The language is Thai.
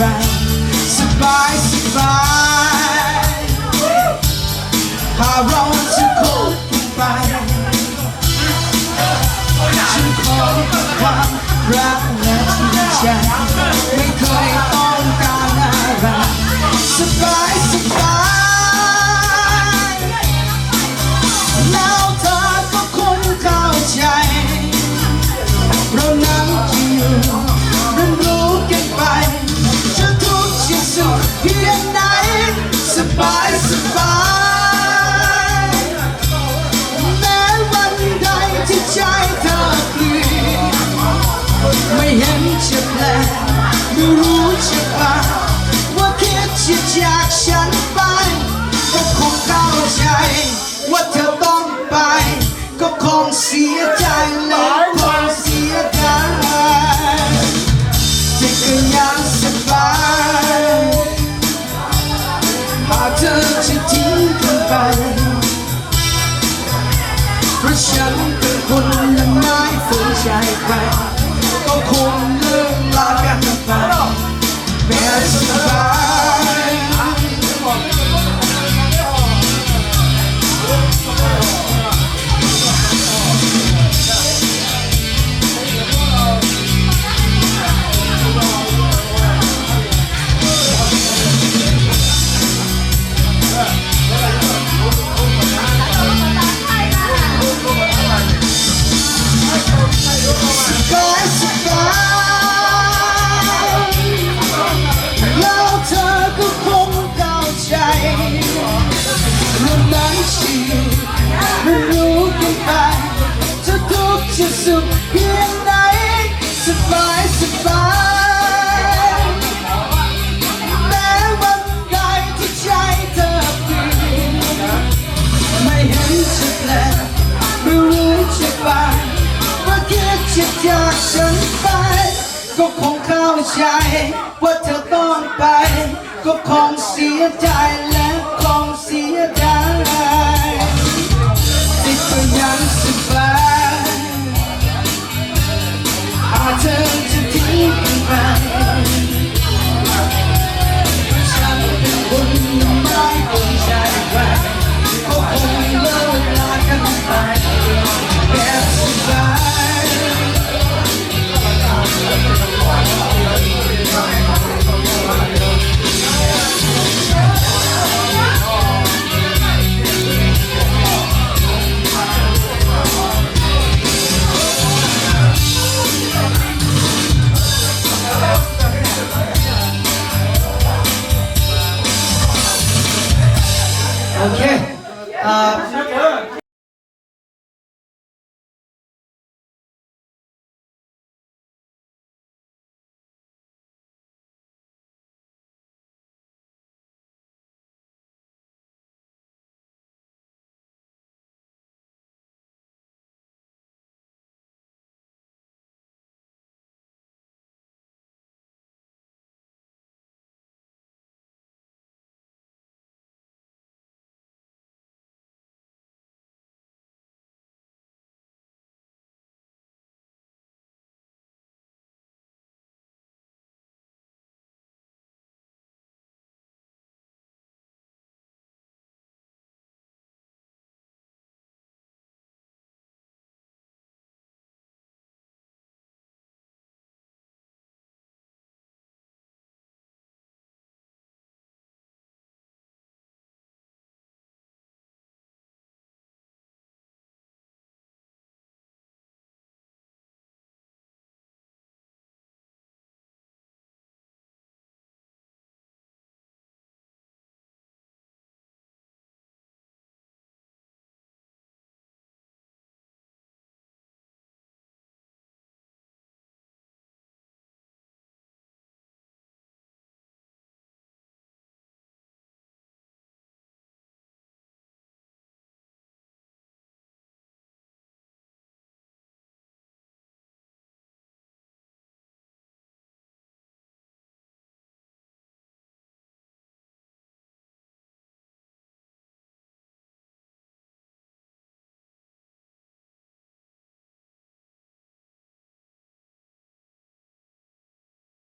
ไปสบายสบายหากเราจะคบกันไปฉันขอความรักและจริงใจไม่เคยต้องการอะไรสบายสบายแล้วเธอก็คงเข้าใจเรานั้นจะอยู่เรียนรู้กันไปจะทุกข์จะสุขเพียงไหนสบายสบายแม้วันใดที่ใจเธอเปลี่ยนไม่เห็นจะแปลกไม่รู้จะบ้าว่าคิดจะจากฉันไปก็คงเข้าใจว่าเธอต้องไปก็คงเสียใจและคงเสียดายแต่ก็ยังสบายหากเธอจะทิ้งกันไปเพราะฉันเป็นคนละไม้ฝืนใจไปก็คงเลิกลากันไปแบบสบายแล้วเธอก็คงเข้าใจเรื่องนั้นสิไม่รู้กันไปจะทุกข์จะสุขเพียงไหนสบายสบายแม้วันใดที่ใจเธอเปลี่ยนไม่เห็นจะแปลกไม่รู้จะบ้าว่าคิดจะจากฉันไปก็คงเข้าใจว่าเธอต้องไปก็คงเสียใจและคงเสียดายที่ก็ยังสบายหากเธอจะทิ้งกันไป